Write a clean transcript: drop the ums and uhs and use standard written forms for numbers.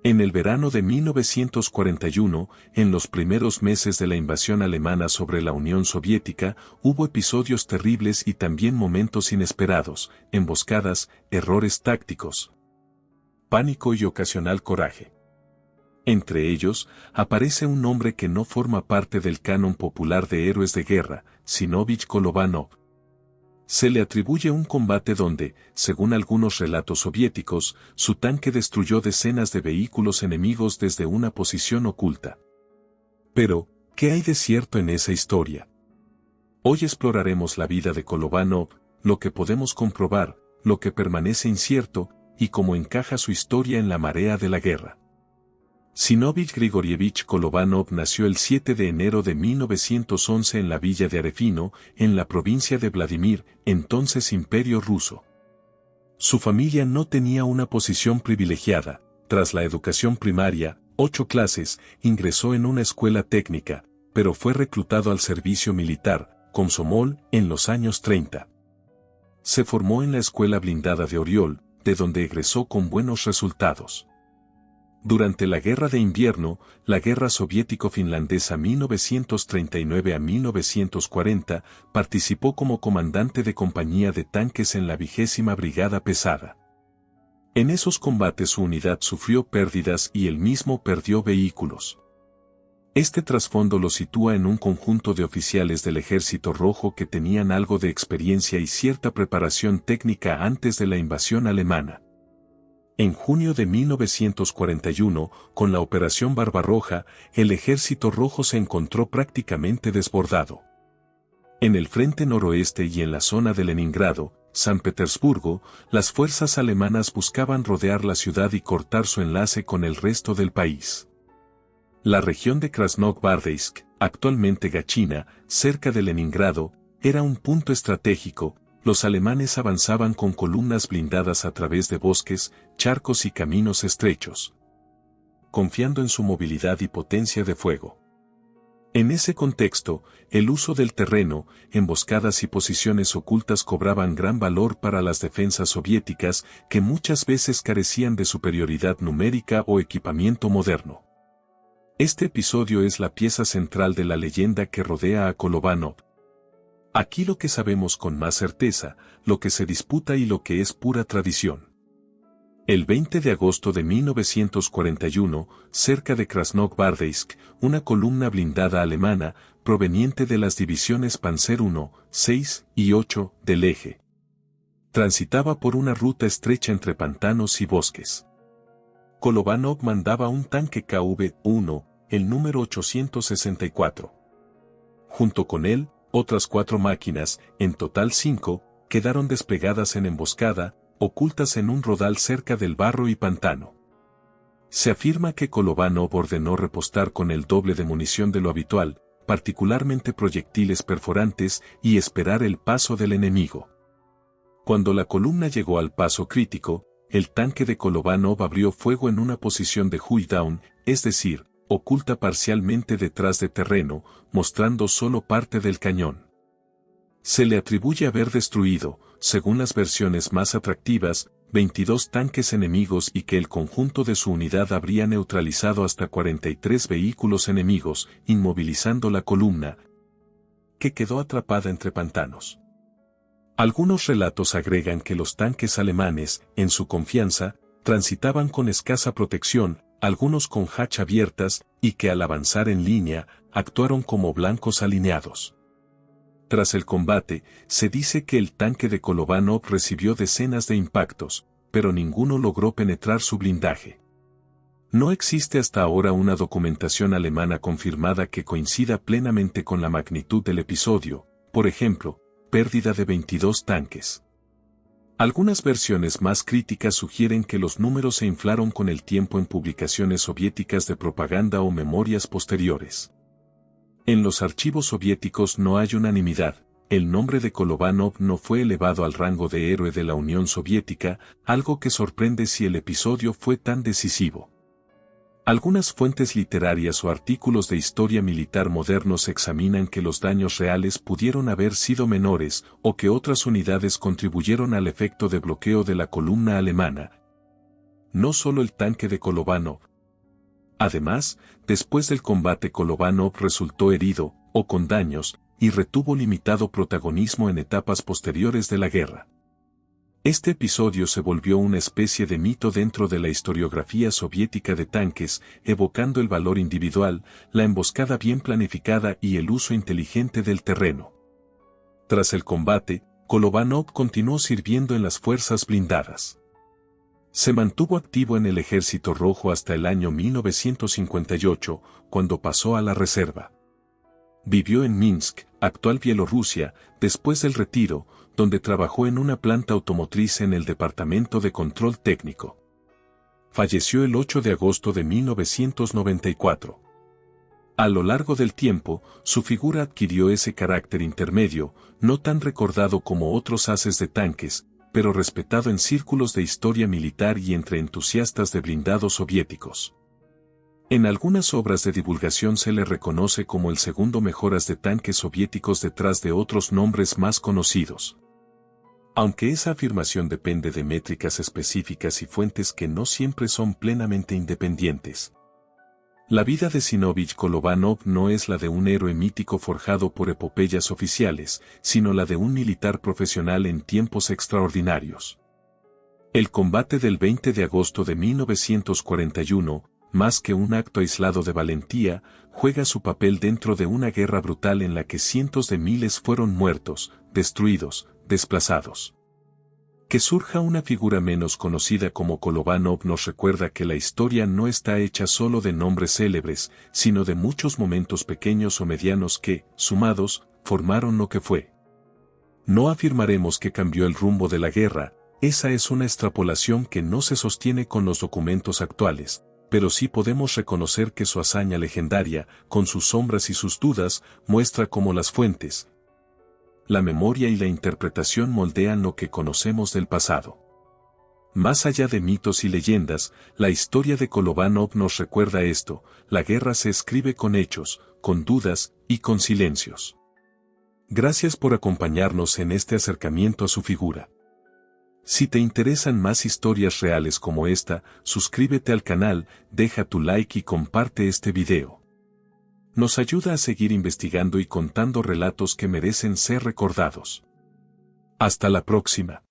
En el verano de 1941, en los primeros meses de la invasión alemana sobre la Unión Soviética, hubo episodios terribles y también momentos inesperados, emboscadas, errores tácticos, pánico y ocasional coraje. Entre ellos, aparece un nombre que no forma parte del canon popular de héroes de guerra, Zinovich Kolovanov. Se le atribuye un combate donde, según algunos relatos soviéticos, su tanque destruyó decenas de vehículos enemigos desde una posición oculta. Pero, ¿qué hay de cierto en esa historia? Hoy exploraremos la vida de Kolovanov, lo que podemos comprobar, lo que permanece incierto, y cómo encaja su historia en la marea de la guerra. Zinovich Grigorievich Kolovanov nació el 7 de enero de 1911 en la villa de Arefino, en la provincia de Vladimir, entonces Imperio Ruso. Su familia no tenía una posición privilegiada. Tras la educación primaria, 8 clases, ingresó en una escuela técnica, pero fue reclutado al servicio militar, Komsomol, en los años 30. Se formó en la escuela blindada de Oriol, de donde egresó con buenos resultados. Durante la Guerra de Invierno, la Guerra Soviético-Finlandesa 1939 a 1940, participó como comandante de compañía de tanques en la 20ª Brigada Pesada. En esos combates su unidad sufrió pérdidas y él mismo perdió vehículos. Este trasfondo lo sitúa en un conjunto de oficiales del Ejército Rojo que tenían algo de experiencia y cierta preparación técnica antes de la invasión alemana. En junio de 1941, con la Operación Barbarroja, el Ejército Rojo se encontró prácticamente desbordado. En el frente noroeste y en la zona de Leningrado, San Petersburgo, las fuerzas alemanas buscaban rodear la ciudad y cortar su enlace con el resto del país. La región de Krasnogvardeysk, actualmente Gachina, cerca de Leningrado, era un punto estratégico. Los alemanes avanzaban con columnas blindadas a través de bosques, charcos y caminos estrechos, confiando en su movilidad y potencia de fuego. En ese contexto, el uso del terreno, emboscadas y posiciones ocultas cobraban gran valor para las defensas soviéticas que muchas veces carecían de superioridad numérica o equipamiento moderno. Este episodio es la pieza central de la leyenda que rodea a Kolovanov. Aquí lo que sabemos con más certeza, lo que se disputa y lo que es pura tradición. El 20 de agosto de 1941, cerca de Krasnogvardeysk, una columna blindada alemana, proveniente de las divisiones Panzer I, 6 y 8 del Eje, transitaba por una ruta estrecha entre pantanos y bosques. Kolovanov mandaba un tanque KV-1, el número 864. Junto con él, otras 4 máquinas, en total 5, quedaron desplegadas en emboscada, ocultas en un rodal cerca del barro y pantano. Se afirma que Kolovanov ordenó repostar con el doble de munición de lo habitual, particularmente proyectiles perforantes, y esperar el paso del enemigo. Cuando la columna llegó al paso crítico, el tanque de Kolovanov abrió fuego en una posición de hull down, es decir, oculta parcialmente detrás de terreno, mostrando solo parte del cañón. Se le atribuye haber destruido, según las versiones más atractivas, 22 tanques enemigos y que el conjunto de su unidad habría neutralizado hasta 43 vehículos enemigos, inmovilizando la columna, que quedó atrapada entre pantanos. Algunos relatos agregan que los tanques alemanes, en su confianza, transitaban con escasa protección, algunos con hacha abiertas, y que al avanzar en línea, actuaron como blancos alineados. Tras el combate, se dice que el tanque de Kolovanov recibió decenas de impactos, pero ninguno logró penetrar su blindaje. No existe hasta ahora una documentación alemana confirmada que coincida plenamente con la magnitud del episodio, por ejemplo, pérdida de 22 tanques. Algunas versiones más críticas sugieren que los números se inflaron con el tiempo en publicaciones soviéticas de propaganda o memorias posteriores. En los archivos soviéticos no hay unanimidad, el nombre de Kolovanov no fue elevado al rango de héroe de la Unión Soviética, algo que sorprende si el episodio fue tan decisivo. Algunas fuentes literarias o artículos de historia militar modernos examinan que los daños reales pudieron haber sido menores o que otras unidades contribuyeron al efecto de bloqueo de la columna alemana. No solo el tanque de Kolovanov, Además, después del combate Kolovanov resultó herido, o con daños, y retuvo limitado protagonismo en etapas posteriores de la guerra. Este episodio se volvió una especie de mito dentro de la historiografía soviética de tanques, evocando el valor individual, la emboscada bien planificada y el uso inteligente del terreno. Tras el combate, Kolovanov continuó sirviendo en las fuerzas blindadas. Se mantuvo activo en el Ejército Rojo hasta el año 1958, cuando pasó a la reserva. Vivió en Minsk, actual Bielorrusia, después del retiro, donde trabajó en una planta automotriz en el Departamento de Control Técnico. Falleció el 8 de agosto de 1994. A lo largo del tiempo, su figura adquirió ese carácter intermedio, no tan recordado como otros ases de tanques, pero respetado en círculos de historia militar y entre entusiastas de blindados soviéticos. En algunas obras de divulgación se le reconoce como el segundo mejor as de tanques soviéticos detrás de otros nombres más conocidos. Aunque esa afirmación depende de métricas específicas y fuentes que no siempre son plenamente independientes. La vida de Zinovich Kolovanov no es la de un héroe mítico forjado por epopeyas oficiales, sino la de un militar profesional en tiempos extraordinarios. El combate del 20 de agosto de 1941, más que un acto aislado de valentía, juega su papel dentro de una guerra brutal en la que cientos de miles fueron muertos, destruidos, desplazados. Que surja una figura menos conocida como Kolovanov nos recuerda que la historia no está hecha solo de nombres célebres, sino de muchos momentos pequeños o medianos que, sumados, formaron lo que fue. No afirmaremos que cambió el rumbo de la guerra, esa es una extrapolación que no se sostiene con los documentos actuales, pero sí podemos reconocer que su hazaña legendaria, con sus sombras y sus dudas, muestra cómo las fuentes, la memoria y la interpretación moldean lo que conocemos del pasado. Más allá de mitos y leyendas, la historia de Kolovanov nos recuerda esto: la guerra se escribe con hechos, con dudas y con silencios. Gracias por acompañarnos en este acercamiento a su figura. Si te interesan más historias reales como esta, suscríbete al canal, deja tu like y comparte este video. Nos ayuda a seguir investigando y contando relatos que merecen ser recordados. Hasta la próxima.